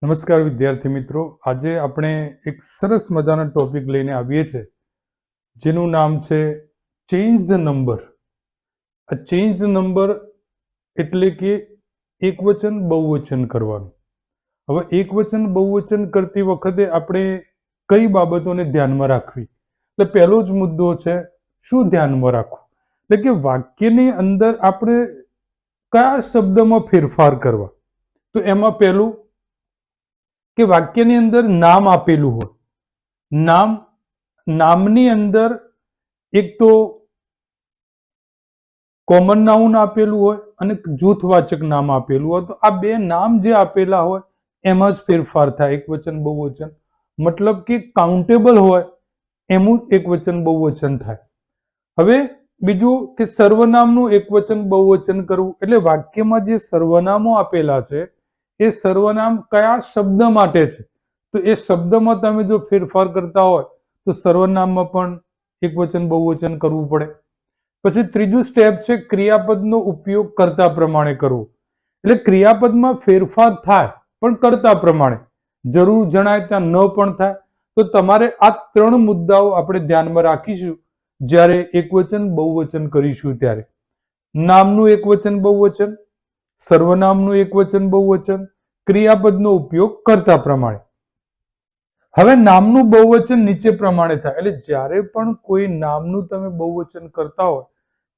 નમસ્કાર વિદ્યાર્થી મિત્રો, આજે આપણે એક સરસ મજાનો ટોપિક લઈને આવીએ છીએ જેનું નામ છે ચેન્જ ધ નંબર. આ ચેન્જ ધ નંબર એટલે કે એકવચન બહુવચન કરવાનું. હવે એકવચન બહુવચન કરતી વખતે આપણે કઈ બાબતોને ધ્યાનમાં રાખવી? એટલે પહેલો જ મુદ્દો છે શું ધ્યાનમાં રાખવું, એટલે કે વાક્યની અંદર આપણે કયા શબ્દમાં ફેરફાર કરવા. તો એમાં પહેલું કે વાક્યની અંદર નામ આપેલું હોય, નામની અંદર એક તો કોમન નાઉન આપેલું હોય અને જૂથવાચક નામ આપેલું હોય, તો આ બે નામ જે આપેલા હોય એમાં જ ફેરફાર થાય એકવચન બહુવચન. મતલબ કે કાઉન્ટેબલ હોય એનું એકવચન બહુવચન થાય. હવે બીજું કે સર્વનામનું એકવચન બહુવચન કરવું, એટલે વાક્યમાં જે સર્વનામો આપેલા છે એ સર્વનામ કયા શબ્દ માટે છે, તો એ શબ્દમાં તમે જો ફેરફાર કરતા હોય તો સર્વનામમાં પણ એકવચન બહુવચન કરવું પડે. પછી ત્રીજું સ્ટેપ છે ક્રિયાપદનો ઉપયોગ કર્તા પ્રમાણે કરવો. એટલે ક્રિયાપદમાં ફેરફાર થાય પણ કર્તા પ્રમાણે, જરૂર જણાય ત્યાં ન પણ થાય. તો તમારે આ ત્રણ મુદ્દાઓ આપણે ધ્યાનમાં રાખીશું જ્યારે એકવચન બહુવચન કરીશું ત્યારે. નામનું એકવચન બહુવચન, સર્વનામનું એકવચન બહુવચન, ક્રિયાપદનો ઉપયોગ કર્તા પ્રમાણે. હવે નામનું બહુવચન નીચે પ્રમાણે થાય. એટલે જ્યારે પણ કોઈ નામનું તમે બહુવચન કરતા હોય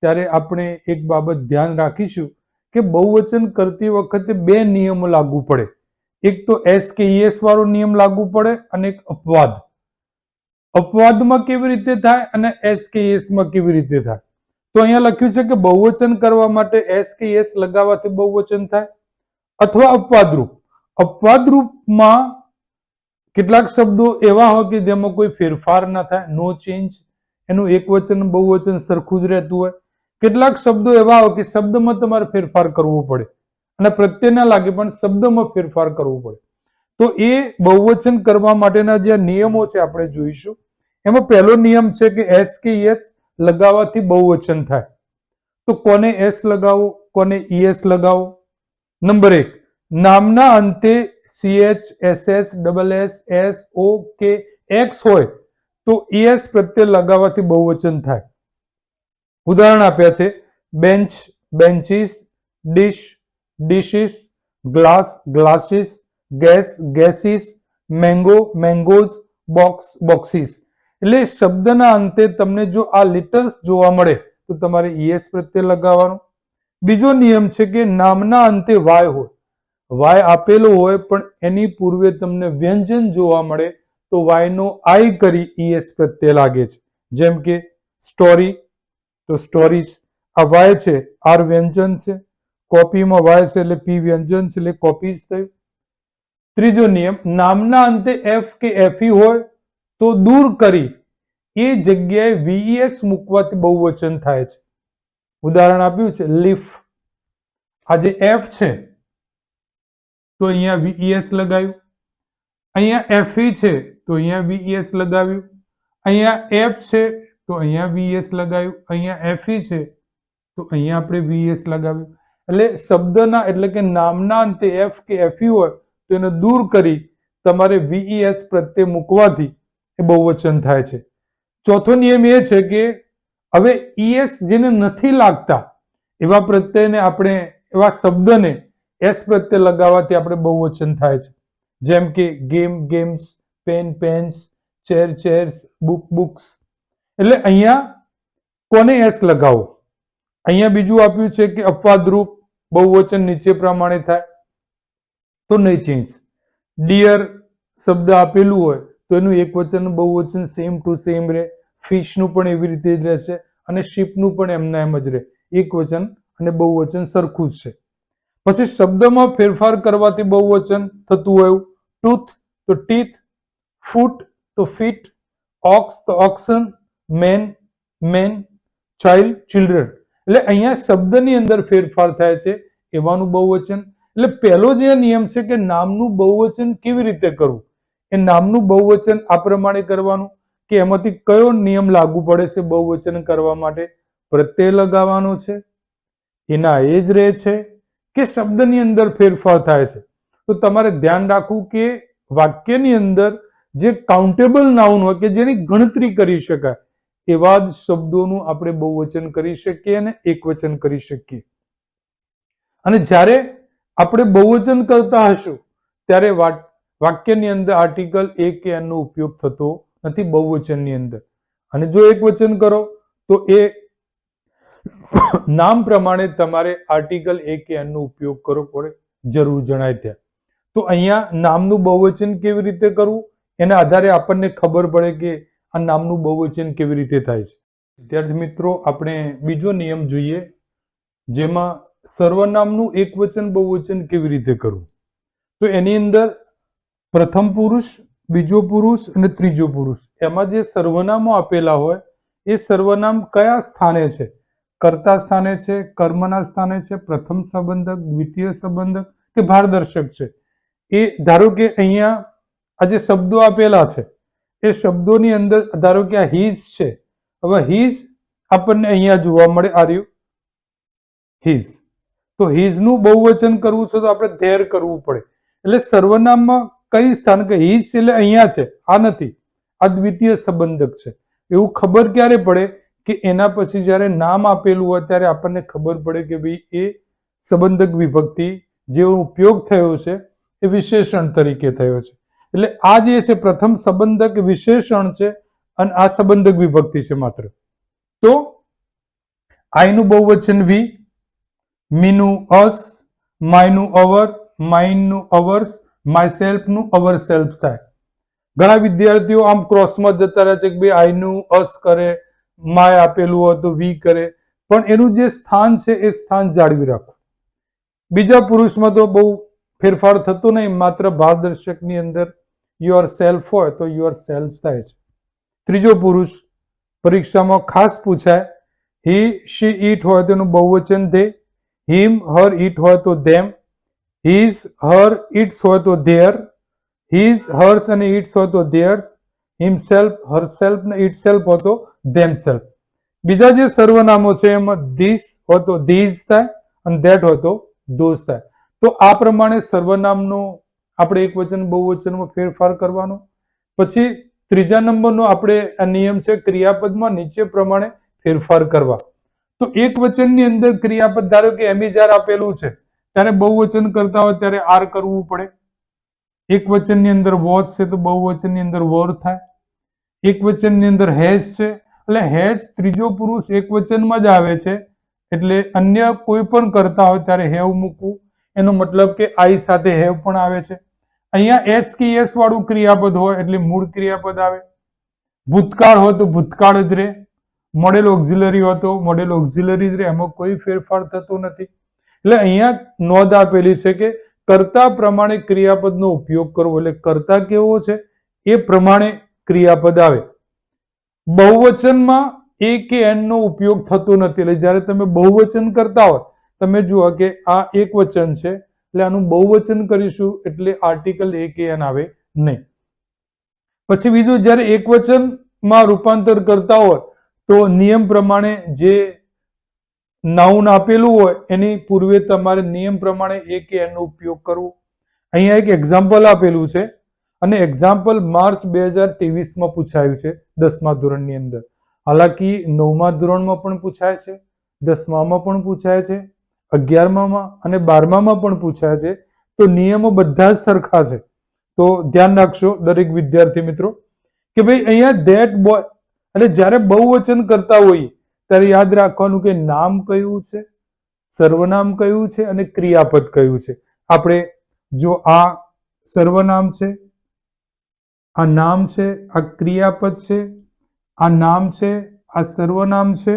ત્યારે આપણે એક બાબત ધ્યાન રાખીશું કે બહુવચન કરતી વખતે બે નિયમો લાગુ પડે. એક તો એસ કે ઈએસ વાળો નિયમ લાગુ પડે અને એક અપવાદ. અપવાદમાં કેવી રીતે થાય અને એસ કે ઈએસ માં કેવી રીતે થાય? તો અહીંયા લખ્યું છે કે બહુવચન કરવા માટે એસ કે ઈએસ લગાવવાથી બહુવચન થાય, અથવા અપવાદરૂપ. અપવાદરૂપમાં કેટલાક શબ્દો એવા હોય કે જેમાં કોઈ ફેરફાર ના થાય, નો ચેન્જ, એનું એકવચન બહુવચન સરખું જ રહેતું હોય. કેટલાક શબ્દો એવા હોય કે શબ્દમાં તમારે ફેરફાર કરવો પડે અને પ્રત્યય ના લાગે પણ શબ્દમાં ફેરફાર કરવો પડે. તો એ બહુવચન કરવા માટેના જે નિયમો છે આપણે જોઈશું. એમાં પહેલો નિયમ છે કે એસ કે ઈએસ લગાવવાથી બહુવચન થાય. તો કોને એસ લગાવો, કોને ઈએસ લગાવો? નંબર 1, નામના અંતે CH, SS, SS, S, O કે X હોય તો ES પ્રત્યય લગાવવાથી બહુવચન થાય. ઉદાહરણ આપ્યા છે bench, benches, dish, dishes, glass, glasses, gas, gases, mango, mangoes, box, boxes. એટલે શબ્દના અંતે તમને જો આ લેટર્સ જોવા મળે તો તમારે ES પ્રત્યય લગાવવાનો. બીજો નિયમ છે કે નામના અંતે વાય હોય, વાય આપેલો હોય પણ એની પૂર્વે તમને વ્યંજન જોવા મળે તો વાયનો આઈ કરી ઈએસ પ્રત્યય લાગે છે. જેમ કે સ્ટોરી, તો સ્ટોરીઝ. આ વાય છે, આર વ્યંજન છે. કોપીમાં વાય છે એટલે પી વ્યંજન છે એટલે કોપીઝ થયું. ત્રીજો નિયમ, નામના અંતે એફ કે એફઈ હોય તો દૂર કરી એ જગ્યાએ વીઈએસ મૂકવાથી બહુવચન થાય છે. ઉદાહરણ આપ્યું છે લીફ. આ જે એફ છે તો અહીંયા વીઈએસ લગાવ્યું, અહીંયા એફઈ છે તો અહીંયા વીઈએસ લગાવ્યું, અહીંયા એફ છે તો અહીંયા વીએસ લગાવ્યું, અહીંયા એફઈ છે તો અહીંયા આપણે વીએસ લગાવ્યું. એટલે શબ્દના એટલે કે નામના અંતે એફ કે એફઈ હોય તો એને દૂર કરી તમારે વીઈએસ પ્રત્યે મૂકવાથી એ બહુવચન થાય છે. ચોથો નિયમ એ છે કે હવે ઈએસ જેને નથી લાગતા એવા પ્રત્યયને આપણે, એવા શબ્દને એસ પ્રત્યે લગાવવાથી આપણે બહુવચન થાય છે. જેમ કે game, games, pen, pens, chair, chairs, book, books. એટલે અહીંયા કોને એસ લગાવો? અહીંયા બીજું આપ્યું છે કે અપવાદરૂપ બહુવચન નીચે પ્રમાણે થાય તો નહીં ચેન્જ. ડિયર શબ્દ આપેલું હોય તો એનું એકવચન બહુવચન સેમ ટુ સેમ રહે. ફિશનું પણ એવી રીતે જ રહેશે અને શીપનું પણ એમના એમ જ રહે. એકવચન અને બહુવચન સરખું જ છે. પછી શબ્દમાં ફેરફાર કરવાથી બહુવચન થતું હોય ટૂથ તો ટીથ, ફૂટ તો ફીટ, ઓક્સ તો ઓક્સન, મેન, મેન, ચાઇલ્ડ, ચિલ્ડ્રન. એટલે અહીંયા શબ્દની અંદર ફેરફાર થાય છે એવાનું બહુવચન. એટલે પહેલો જે નિયમ છે કે નામનું બહુવચન કેવી રીતે કરવું, એ નામનું બહુવચન આ પ્રમાણે કરવાનું કે એમાંથી કયો નિયમ લાગુ પડે છે બહુવચન કરવા માટે? પ્રત્યય લગાવવાનો છે, એના એ જ રહે છે કે શબ્દની અંદર ફેરફાર થાય છે? તો તમારે ધ્યાન રાખવું કે વાક્યની અંદર જે કાઉન્ટેબલ નાઉન હોય કે જેની ગણતરી કરી શકાય એવા જ શબ્દોનું આપણે બહુવચન કરી શકીએ અને એકવચન કરી શકીએ. અને જ્યારે આપણે બહુવચન કરતા હશું ત્યારે વાક્યની અંદર આર્ટિકલ એ કે એનો ઉપયોગ થતો નથી બહુવચનની અંદર. અને જો એકવચન કરો તો એ નામ પ્રમાણે તમારે આર્ટિકલ એ કે એનો ઉપયોગ કરવો પડે, જરૂર જણાય ત્યાં. તો અહીંયા નામનું બહુવચન કેવી રીતે કરવું એના આધારે આપણને ખબર પડે કે આ નામનું બહુવચન કેવી રીતે થાય છે. વિદ્યાર્થી મિત્રો, આપણે બીજો નિયમ જોઈએ, જેમાં સર્વનામનું એકવચન બહુવચન કેવી રીતે કરવું. તો એની અંદર પ્રથમ પુરુષ, બીજો પુરુષ અને ત્રીજો પુરુષ, એમાં જે સર્વનામો આપેલા હોય એ સર્વનામ કયા સ્થાને છે? કર્તા સ્થાને છે, કર્મના સ્થાને છે, પ્રથમ સંબંધક, દ્વિતીય સંબંધક કે ભારદર્શક છે. એ ધારો કે અહીંયા આ જે શબ્દો આપેલા છે એ શબ્દોની અંદર ધારો કે આ હીઝ છે. હવે હીઝ આપણને અહીંયા જોવા મળે, આ રહ્યું હીઝ. તો હીઝનું બહુવચન કરવું છે તો આપણે ધેર કરવું પડે. એટલે સર્વનામમાં કઈ સ્થાન કે હીઝ એટલે અહીંયા છે, આ નથી, આ દ્વિતીય સંબંધક છે. એવું ખબર ક્યારે પડે કે એના પછી જ્યારે નામ આપેલું હોય ત્યારે આપણને ખબર પડે કે ભાઈ એ સંબંધક વિભક્તિ જે ઉપયોગ થયો છે એ વિશેષણ તરીકે થયો છે. એટલે આ જે છે પ્રથમ સંબંધક વિશેષણ છે અને આ સંબંધક વિભક્તિ છે માત્ર. તો આઈનું બહુવચન વી, મીનું અસ, માયનું અવર, માઇનનું અવર્સ, માય સેલ્ફનું અવર સેલ્ફ થાય. ઘણા વિદ્યાર્થીઓ આમ ક્રોસમાં જતા રહે છે કે ભાઈ આઈનું અસ કરે, માય આપેલું હોય તો વી કરે, પણ એનું જે સ્થાન છે એ સ્થાન જાળવી રાખો. બીજા પુરુષમાં તો બહુ ફેરફાર થતો નહીં, માત્ર ભારદર્શકની અંદર યોર સેલ્ફ હોય તો યોર સેલ્ફ થાય છે. ત્રીજો પુરુષ પરીક્ષામાં ખાસ પૂછાય, હી, શી, ઈટ હોય તો એનું બહુવચન ધે, હિમ, હર, ઈટ હોય તો ધેમ, હીઝ, હર, ઇટ્સ હોય તો ધેર, હીઝ, હર્સ અને ઇટ્સ હોય તો ધેર્સ, હિમસેલ્ફ, હરસેલ્ફ ને ઇટસેલ્ફ હોય તો ધેમસેલ્ફ. બીજા જે સર્વનામો છે એમાં ધીસ હોય તો ધીઝ થાય અને ધેટ હોય તો ધોઝ થાય. તો આ પ્રમાણે સર્વનામનો આપણે એકવચન બહુવચનમાં ફેરફાર કરવાનો. પછી ત્રીજા નંબરનો આપણે આ નિયમ છે ક્રિયાપદમાં નીચે પ્રમાણે ફેરફાર કરવા. તો એકવચનની અંદર ક્રિયાપદ ધારો કે એમિજાર આપેલું છે ત્યારે બહુવચન કરતા હોય ત્યારે આર કરવું પડે. એકવચનની અંદર વોચ છે તો બહુવચનની અંદર વોર થાય. એકવચનની અંદર હેઝ છે એટલે હેઝ ત્રીજો પુરુષ એકવચનમાં જ આવે છે, એટલે અન્ય કોઈ પણ કરતા હોય ત્યારે હેવ મૂકવું. એનો મતલબ કે આઈ સાથે હેવ પણ આવે છે. અહીંયા એસ કે એસ વાળું ક્રિયાપદ હોય એટલે મૂળ ક્રિયાપદ આવે. ભૂતકાળ હોય તો ભૂતકાળ જ રહે, મોડેલ ઓક્ઝિલરી હોય તો મોડેલ ઓક્ઝિલરી જ રહે, એમાં કોઈ ફેરફાર થતો નથી. એટલે અહીંયા નોંધ આપેલી છે કે કર્તા પ્રમાણે ક્રિયાપદનો ઉપયોગ કરવો, એટલે કર્તા કેવો છે એ પ્રમાણે ક્રિયાપદ આવે. બહુવચનમાં એ કે એન નો ઉપયોગ થતો નથી. એટલે જ્યારે તમે બહુવચન કરતા હોય તમે જુઓ કે આ એક વચન છે એટલે આનું બહુવચન કરીશું એટલે આર્ટિકલ એ કે એન આવે નહીં. પછી બીજું, જ્યારે એકવચનમાં રૂપાંતર કરતા હોય તો નિયમ પ્રમાણે જે નાઉન આપેલું હોય એની પૂર્વે તમારે નિયમ પ્રમાણે એ કે એનો ઉપયોગ કરવો. અહીંયા એક એક્ઝામ્પલ આપેલું છે અને એક્ઝામ્પલ માર્ચ 2023માં પૂછાયું છે 10મા ધોરણની અંદર. હાલાકી 9મા ધોરણમાં પણ પૂછાય છે, 10મામાં પણ પૂછાય છે, 11મામાં અને 12મામાં પણ પૂછાય છે. તો નિયમો બધા જ સરખા છે. તો ધ્યાન રાખશો દરેક વિદ્યાર્થી મિત્રો કે ભાઈ અહીંયા ધેટ બોય એટલે જ્યારે બહુવચન કરતા હોઈએ ત્યારે યાદ રાખવાનું કે નામ કયું છે, સર્વનામ કયું છે અને ક્રિયાપદ કયું છે. આપણે જો આ સર્વનામ છે, આ નામ છે, આ ક્રિયાપદ છે, આ નામ છે, આ સર્વનામ છે,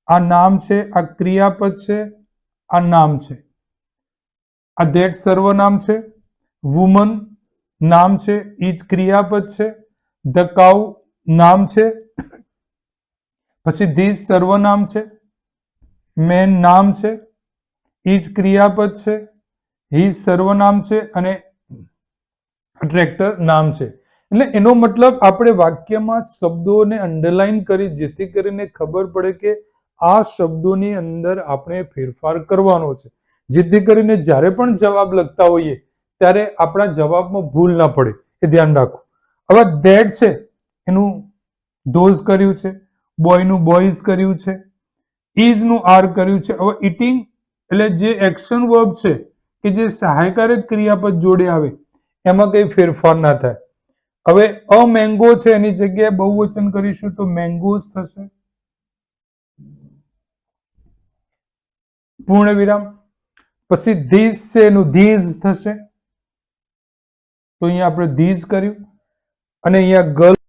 આ નામ છે, આ ક્રિયાપદ છે, આ નામ છે, આ ધેટ સર્વનામ છે, વુમન નામ છે, ઈજ ક્રિયાપદ છે, ધ કાઉ નામ છે, પછી ધીસ સર્વનામ છે, મેન નામ છે, ઈજ ક્રિયાપદ છે, હી સર્વનામ છે અને ટ્રેક્ટર નામ છે. એટલે એનો મતલબ આપણે વાક્યમાં શબ્દોને અંડરલાઈન કરી જેથી કરીને ખબર પડે કે આ શબ્દોની અંદર આપણે ફેરફાર કરવાનો છે, જેથી કરીને જ્યારે પણ જવાબ લખતા હોઈએ ત્યારે આપણા જવાબમાં ભૂલ ના પડે એ ધ્યાન રાખો. હવે ધેટ છે એનું ધોઝ કર્યું છે, બોયનું બોયઝ કર્યું છે, ઇઝ નું આર કર્યું છે. હવે ઇટિંગ એટલે જે એક્શન વર્બ છે કે જે સહાયકારક ક્રિયાપદ જોડે આવે એમાં કઈ ફેરફાર ના થાય. હવે અ મેંગો છે એની જગ્યાએ બહુવચન કરીશું તો મેંગોઝ થશે. પૂર્ણ વિરામ. પછી ધીસ છે એનું ધીઝ થશે. તો અહીંયા આપણે ધીઝ કર્યું અને અહીંયા ગર્લ